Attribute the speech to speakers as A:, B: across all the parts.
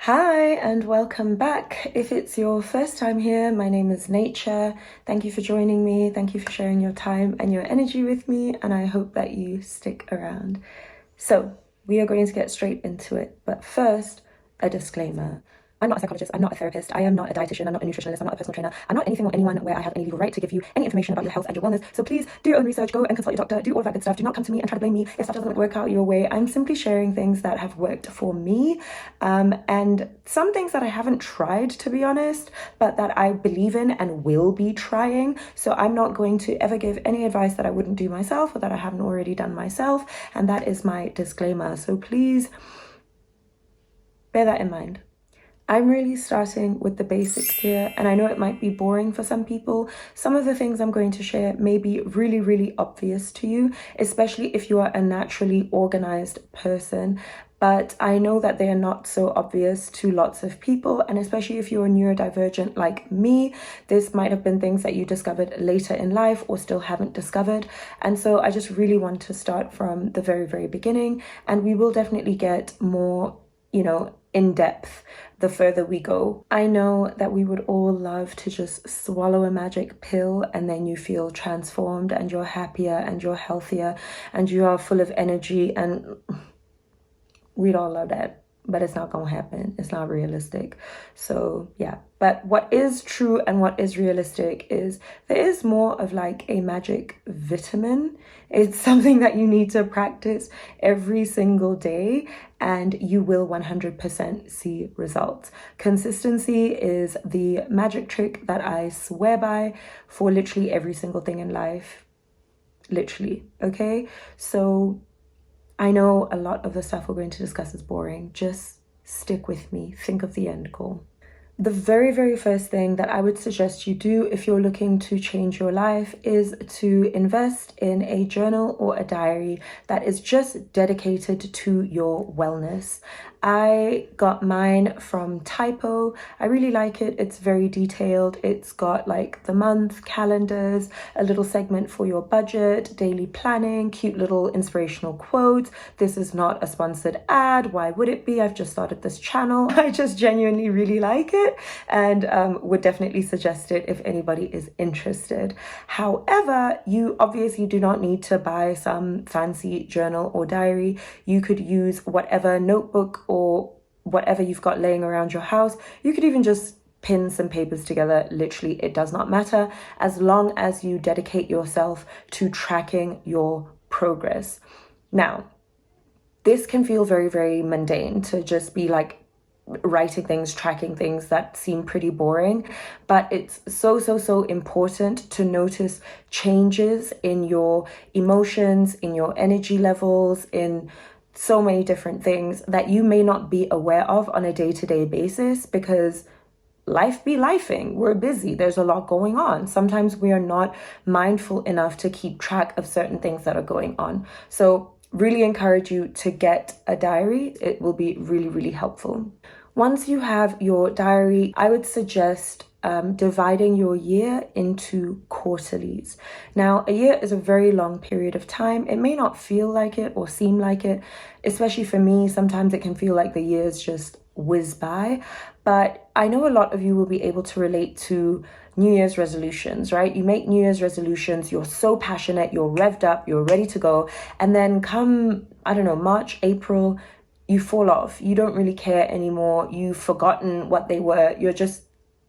A: Hi and welcome back. If it's your first time here, my name is Nature. Thank you for joining me. Thank you for sharing your time and your energy with me, and I hope that you stick around. So, we are going to get straight into it, but first, a disclaimer. I'm not a psychologist, I'm not a therapist, I am not a dietitian, I'm not a nutritionist, I'm not a personal trainer, I'm not anything or anyone where I have any legal right to give you any information about your health and your wellness. So please do your own research, go and consult your doctor, do all of that good stuff. Do not come to me and try to blame me if stuff doesn't work out your way. I'm simply sharing things that have worked for me, and some things that I haven't tried, to be honest, but that I believe in and will be trying. So I'm not going to ever give any advice that I wouldn't do myself or that I haven't already done myself, and that is my disclaimer. So please bear that in mind. I'm really starting with the basics here, and I know it might be boring for some people. Some of the things I'm going to share may be really, really obvious to you, especially if you are a naturally organized person. But I know that they are not so obvious to lots of people, and especially if you're neurodivergent like me, this might have been things that you discovered later in life or still haven't discovered. And so I just really want to start from the very, very beginning, and we will definitely get more, in depth the further we go. I know that we would all love to just swallow a magic pill and then you feel transformed and you're happier and you're healthier and you are full of energy, and we'd all love that. But it's not gonna happen. It's not realistic. So yeah, but what is true and what is realistic is there is more of like a magic vitamin. It's something that you need to practice every single day and you will 100% see results. Consistency is the magic trick that I swear by for literally every single thing in life. Literally, okay? So I know a lot of the stuff we're going to discuss is boring. Just stick with me. Think of the end goal. The very, very first thing that I would suggest you do if you're looking to change your life is to invest in a journal or a diary that is just dedicated to your wellness. I got mine from Typo. I really like it. It's very detailed. It's got like the month, calendars, a little segment for your budget, daily planning, cute little inspirational quotes. This is not a sponsored ad. Why would it be? I've just started this channel. I just genuinely really like it and would definitely suggest it if anybody is interested. However, you obviously do not need to buy some fancy journal or diary. You could use whatever notebook or whatever you've got laying around your house. You could even just pin some papers together. Literally, it does not matter as long as you dedicate yourself to tracking your progress. Now, this can feel very, very mundane to just be like writing things, tracking things that seem pretty boring, but it's so important to notice changes in your emotions, in your energy levels, in so many different things that you may not be aware of on a day-to-day basis because life be lifing. We're busy. There's a lot going on. Sometimes we are not mindful enough to keep track of certain things that are going on. So really encourage you to get a diary. It will be really, really helpful. Once you have your diary, I would suggest dividing your year into quarterlies. Now, a year is a very long period of time. It may not feel like it or seem like it, especially for me. Sometimes it can feel like the years just whiz by, but I know a lot of you will be able to relate to New Year's resolutions, right? You make New Year's resolutions, you're so passionate, you're revved up, you're ready to go. And then come, I don't know, March, April, you fall off. You don't really care anymore. You've forgotten what they were. You're just,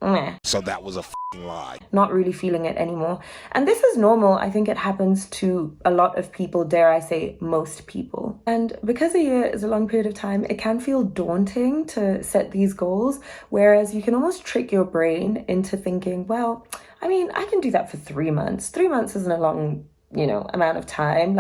A: meh.
B: So that was a lie.
A: Not really feeling it anymore. And this is normal. I think it happens to a lot of people, dare I say, most people. And because a year is a long period of time, it can feel daunting to set these goals, whereas you can almost trick your brain into thinking, well, I mean, I can do that for 3 months. 3 months isn't a long amount of time,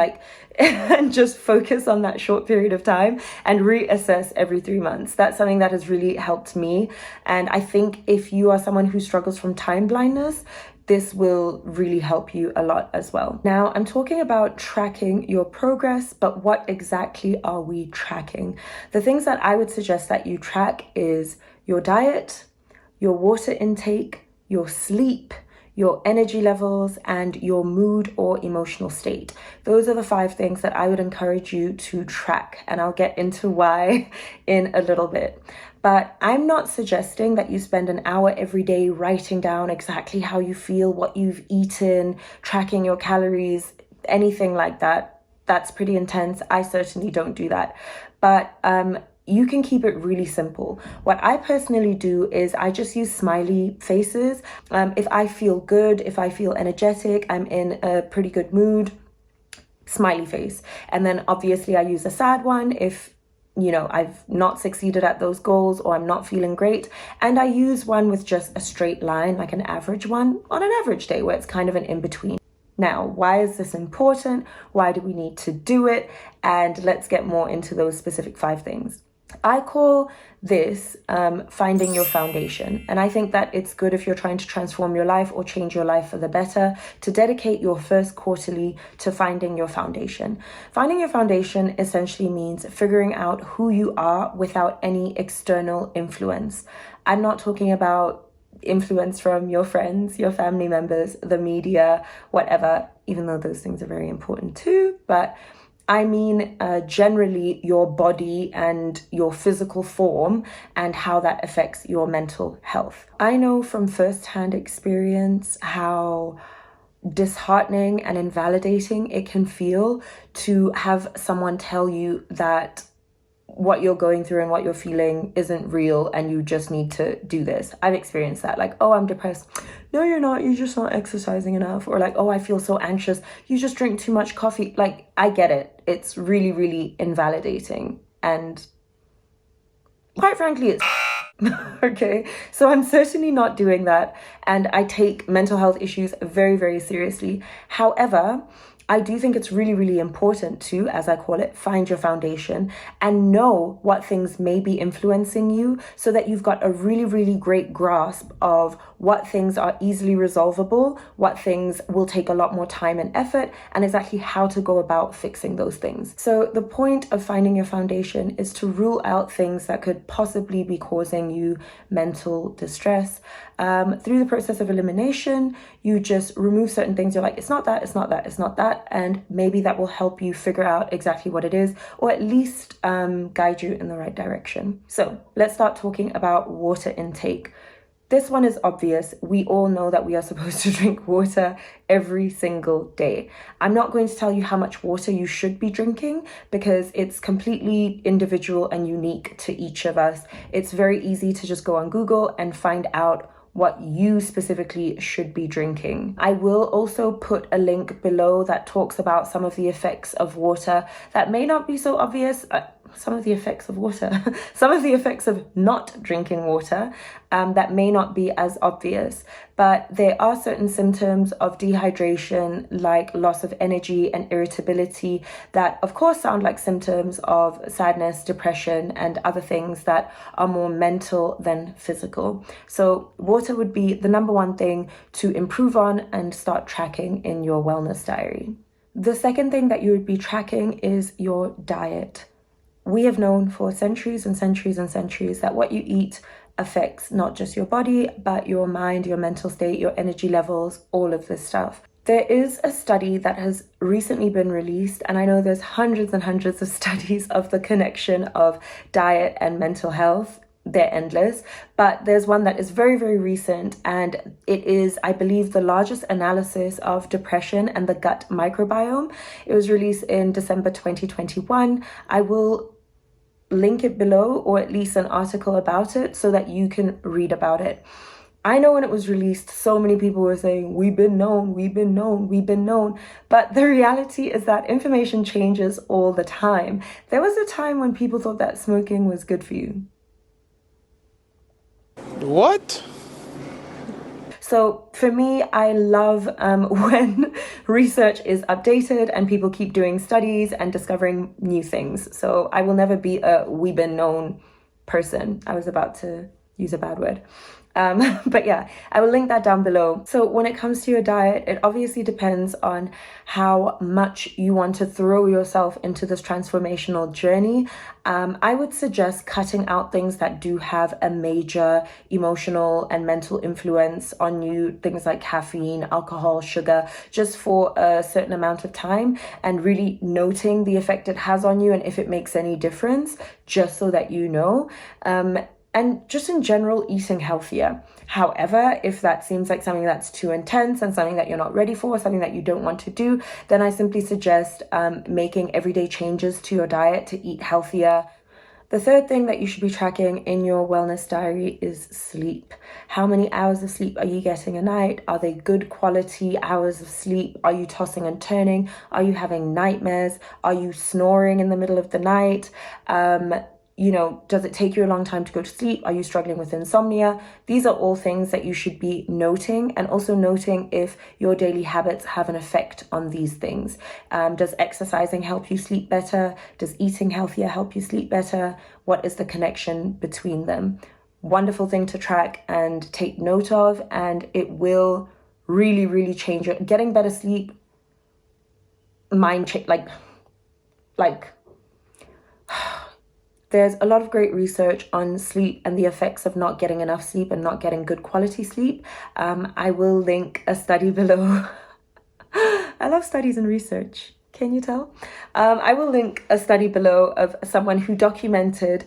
A: and just focus on that short period of time and reassess every 3 months. That's something that has really helped me. And I think if you are someone who struggles from time blindness, this will really help you a lot as well. Now, I'm talking about tracking your progress, but what exactly are we tracking? The things that I would suggest that you track is your diet, your water intake, your sleep, your energy levels, and your mood or emotional state. Those are the 5 things that I would encourage you to track, and I'll get into why in a little bit. But I'm not suggesting that you spend an hour every day writing down exactly how you feel, what you've eaten, tracking your calories, anything like that. That's pretty intense. I certainly don't do that. But you can keep it really simple. What I personally do is I just use smiley faces. If I feel good, if I feel energetic, I'm in a pretty good mood, smiley face. And then obviously I use a sad one if I've not succeeded at those goals or I'm not feeling great. And I use one with just a straight line, like an average one on an average day where it's kind of an in-between. Now, why is this important? Why do we need to do it? And let's get more into those specific 5 things. I call this finding your foundation. And I think that it's good if you're trying to transform your life or change your life for the better to dedicate your first quarterly to finding your foundation. Finding your foundation essentially means figuring out who you are without any external influence. I'm not talking about influence from your friends, your family members, the media, whatever, even though those things are very important too. But I mean, generally your body and your physical form and how that affects your mental health. I know from firsthand experience how disheartening and invalidating it can feel to have someone tell you that what you're going through and what you're feeling isn't real and you just need to do this. I've experienced that, like, oh, I'm depressed. No, you're not. You're just not exercising enough. Or like, oh, I feel so anxious. You just drink too much coffee. Like, I get it. It's really, really invalidating. And quite frankly, it's okay. So I'm certainly not doing that. And I take mental health issues very, very seriously. However, I do think it's really, really important to, as I call it, find your foundation and know what things may be influencing you so that you've got a really, really great grasp of what things are easily resolvable, what things will take a lot more time and effort, and exactly how to go about fixing those things. So the point of finding your foundation is to rule out things that could possibly be causing you mental distress. Through the process of elimination, you just remove certain things. You're like, it's not that, it's not that, it's not that. And maybe that will help you figure out exactly what it is, or at least guide you in the right direction. So let's start talking about water intake. This one is obvious. We all know that we are supposed to drink water every single day. I'm not going to tell you how much water you should be drinking because it's completely individual and unique to each of us. It's very easy to just go on Google and find out what you specifically should be drinking. I will also put a link below that talks about some of the effects of water that may not be so obvious. Some of the effects of water, some of the effects of not drinking water that may not be as obvious, but there are certain symptoms of dehydration like loss of energy and irritability that of course sound like symptoms of sadness, depression, and other things that are more mental than physical. So water would be the number one thing to improve on and start tracking in your wellness diary. The second thing that you would be tracking is your diet. We have known for centuries and centuries and centuries that what you eat affects not just your body, but your mind, your mental state, your energy levels, all of this stuff. There is a study that has recently been released, and I know there's hundreds and hundreds of studies of the connection of diet and mental health. They're endless, but there's one that is very, very recent, and it is, I believe, the largest analysis of depression and the gut microbiome. It was released in December 2021. I will link it below, or at least an article about it, so that you can read about it. I know when it was released, so many people were saying, we've been known, we've been known, we've been known. But the reality is that information changes all the time. There was a time when people thought that smoking was good for you.
B: What?
A: So for me, I love when research is updated and people keep doing studies and discovering new things. So I will never be a we've been known person. I was about to use a bad word. But yeah, I will link that down below. So when it comes to your diet, it obviously depends on how much you want to throw yourself into this transformational journey. I would suggest cutting out things that do have a major emotional and mental influence on you, things like caffeine, alcohol, sugar, just for a certain amount of time, and really noting the effect it has on you and if it makes any difference, just so that you know. And just in general, eating healthier. However, if that seems like something that's too intense and something that you're not ready for, something that you don't want to do, then I simply suggest making everyday changes to your diet to eat healthier. The third thing that you should be tracking in your wellness diary is sleep. How many hours of sleep are you getting a night? Are they good quality hours of sleep? Are you tossing and turning? Are you having nightmares? Are you snoring in the middle of the night? Does it take you a long time to go to sleep? Are you struggling with insomnia? These are all things that you should be noting, and also noting if your daily habits have an effect on these things. Does exercising help you sleep better? Does eating healthier help you sleep better? What is the connection between them? Wonderful thing to track and take note of, and it will really, really change your getting better sleep. There's a lot of great research on sleep and the effects of not getting enough sleep and not getting good quality sleep. I will link a study below. I love studies and research. Can you tell? I will link a study below of someone who documented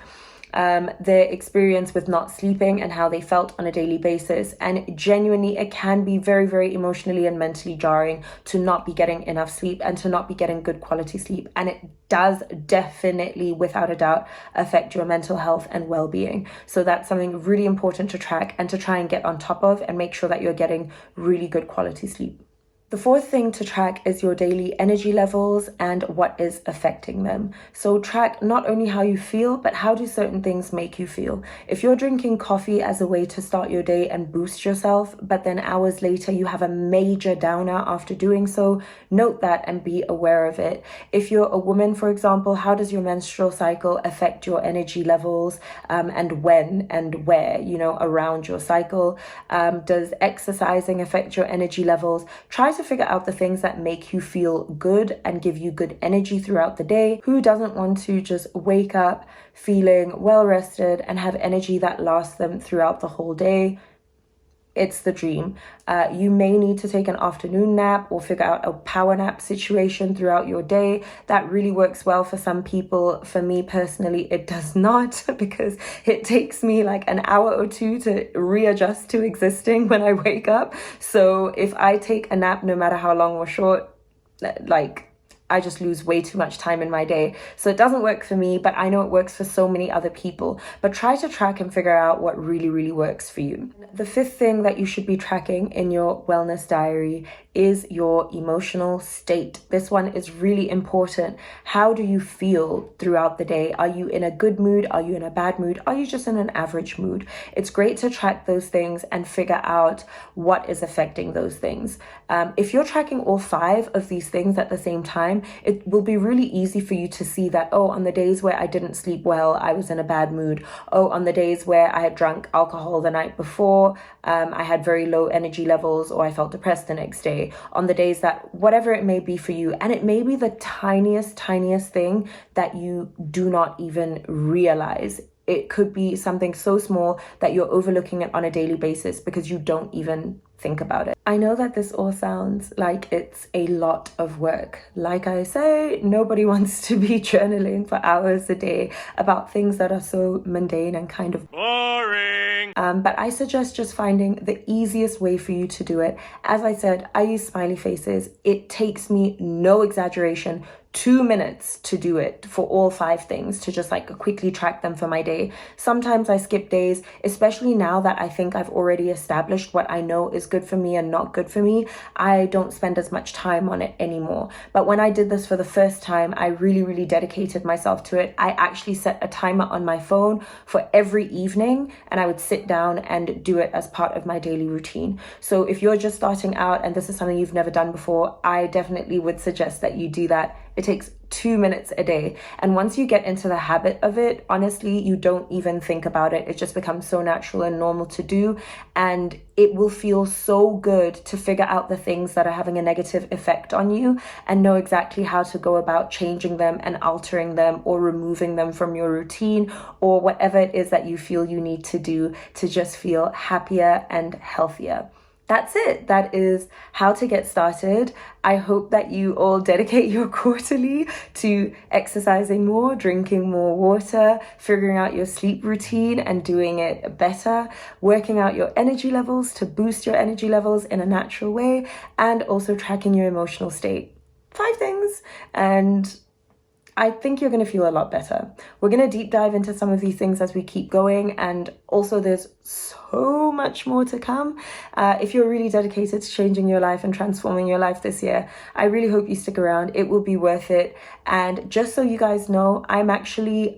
A: their experience with not sleeping and how they felt on a daily basis. And genuinely, it can be very, very emotionally and mentally jarring to not be getting enough sleep and to not be getting good quality sleep. And it does definitely, without a doubt, affect your mental health and well-being. So that's something really important to track and to try and get on top of and make sure that you're getting really good quality sleep. The fourth thing to track is your daily energy levels and what is affecting them. So track not only how you feel, but how do certain things make you feel. If you're drinking coffee as a way to start your day and boost yourself, but then hours later you have a major downer after doing so, note that and be aware of it. If you're a woman, for example, how does your menstrual cycle affect your energy levels, and when and where, around your cycle? Does exercising affect your energy levels? Try to figure out the things that make you feel good and give you good energy throughout the day. Who doesn't want to just wake up feeling well rested and have energy that lasts them throughout the whole day? It's the dream. You may need to take an afternoon nap or figure out a power nap situation throughout your day. That really works well for some people. For me personally, it does not, because it takes me like an hour or two to readjust to existing when I wake up. So if I take a nap, no matter how long or short, I just lose way too much time in my day. So it doesn't work for me, but I know it works for so many other people. But try to track and figure out what really, really works for you. The fifth thing that you should be tracking in your wellness diary is your emotional state. This one is really important. How do you feel throughout the day? Are you in a good mood? Are you in a bad mood? Are you just in an average mood? It's great to track those things and figure out what is affecting those things. If you're tracking all 5 of these things at the same time, it will be really easy for you to see that, on the days where I didn't sleep well, I was in a bad mood. On the days where I had drunk alcohol the night before, I had very low energy levels, or I felt depressed the next day. On the days that, whatever it may be for you, and it may be the tiniest thing that you do not even realize. It could be something so small that you're overlooking it on a daily basis because you don't even think about it. I know that this all sounds like it's a lot of work. Like I say, nobody wants to be journaling for hours a day about things that are so mundane and kind of boring. But I suggest just finding the easiest way for you to do it. As I said, I use smiley faces. It takes me, no exaggeration, 2 minutes to do it for all 5 things, to just quickly track them for my day. Sometimes I skip days, especially now that I think I've already established what I know is good for me and not good for me. I don't spend as much time on it anymore. But when I did this for the first time, I really, really dedicated myself to it. I actually set a timer on my phone for every evening, and I would sit down and do it as part of my daily routine. So if you're just starting out and this is something you've never done before, I definitely would suggest that you do that. It takes 2 minutes a day. And once you get into the habit of it, honestly, you don't even think about it. It just becomes so natural and normal to do. And it will feel so good to figure out the things that are having a negative effect on you and know exactly how to go about changing them and altering them or removing them from your routine or whatever it is that you feel you need to do to just feel happier and healthier. That's it. That is how to get started. I hope that you all dedicate your quarterly to exercising more, drinking more water, figuring out your sleep routine and doing it better, working out your energy levels to boost your energy levels in a natural way, and also tracking your emotional state. 5 things. And I think you're going to feel a lot better. We're going to deep dive into some of these things as we keep going. And also there's so much more to come. If you're really dedicated to changing your life and transforming your life this year, I really hope you stick around. It will be worth it. And just so you guys know, I'm actually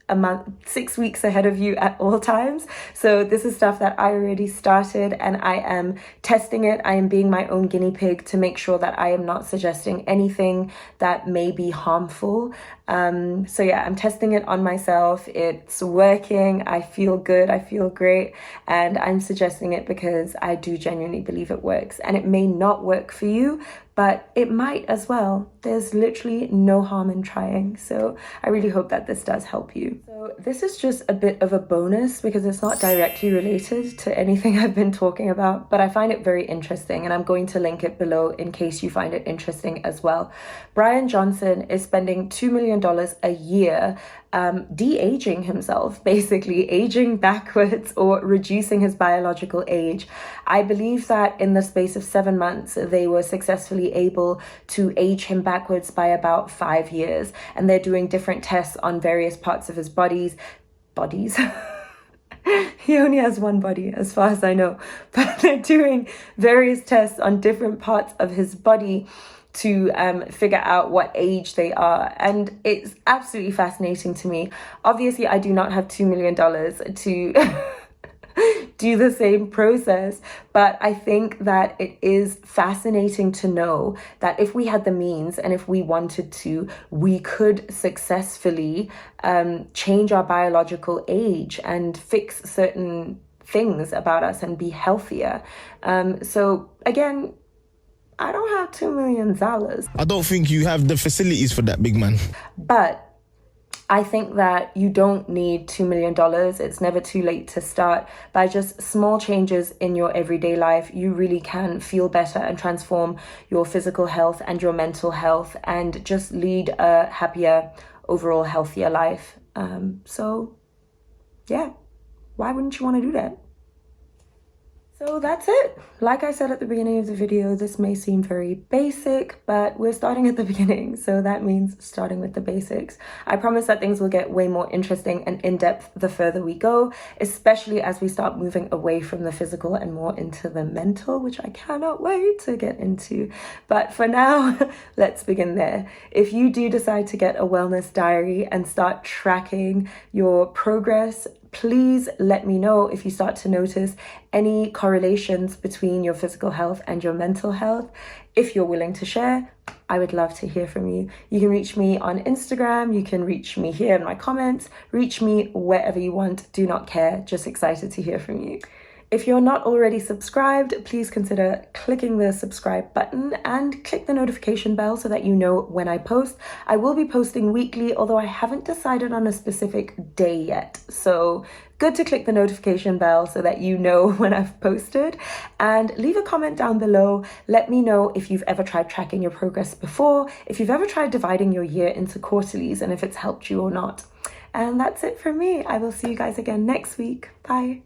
A: a month, 6 weeks ahead of you at all times. So this is stuff that I already started and I am testing it. I am being my own guinea pig to make sure that I am not suggesting anything that may be harmful. So yeah, I'm testing it on myself. It's working. I feel good. I feel great. And I'm suggesting it because I do genuinely believe it works. And it may not work for you, but it might as well. There's literally no harm in trying. So I really hope that this does help you. So this is just a bit of a bonus because it's not directly related to anything I've been talking about, but I find it very interesting and I'm going to link it below in case you find it interesting as well. Bryan Johnson is spending $2 million a year de-aging himself, basically aging backwards or reducing his biological age. I believe that in the space of 7 months, they were successfully able to age him backwards by about 5 years. And they're doing different tests on various parts of his bodies. He only has one body as far as I know, but they're doing various tests on different parts of his body to figure out what age they are. And it's absolutely fascinating to me. Obviously, I do not have $2 million to do the same process, but I think that it is fascinating to know that if we had the means and if we wanted to, we could successfully change our biological age and fix certain things about us and be healthier. So again, I don't have $2 million.
B: I don't think you have the facilities for that, big man.
A: But I think that you don't need $2 million. It's never too late to start. By just small changes in your everyday life, you really can feel better and transform your physical health and your mental health and just lead a happier, overall healthier life. So yeah, why wouldn't you want to do that? So that's it. Like I said at the beginning of the video, this may seem very basic, but we're starting at the beginning. So that means starting with the basics. I promise that things will get way more interesting and in-depth the further we go, especially as we start moving away from the physical and more into the mental, which I cannot wait to get into. But for now, let's begin there. If you do decide to get a wellness diary and start tracking your progress, please let me know if you start to notice any correlations between your physical health and your mental health. If you're willing to share, I would love to hear from you. You can reach me on Instagram, you can reach me here in my comments, reach me wherever you want, do not care, just excited to hear from you. If you're not already subscribed, please consider clicking the subscribe button and click the notification bell so that you know when I post. I will be posting weekly, although I haven't decided on a specific day yet. So good to click the notification bell so that you know when I've posted. And leave a comment down below. Let me know if you've ever tried tracking your progress before, if you've ever tried dividing your year into quarterlies, and if it's helped you or not. And that's it from me. I will see you guys again next week. Bye.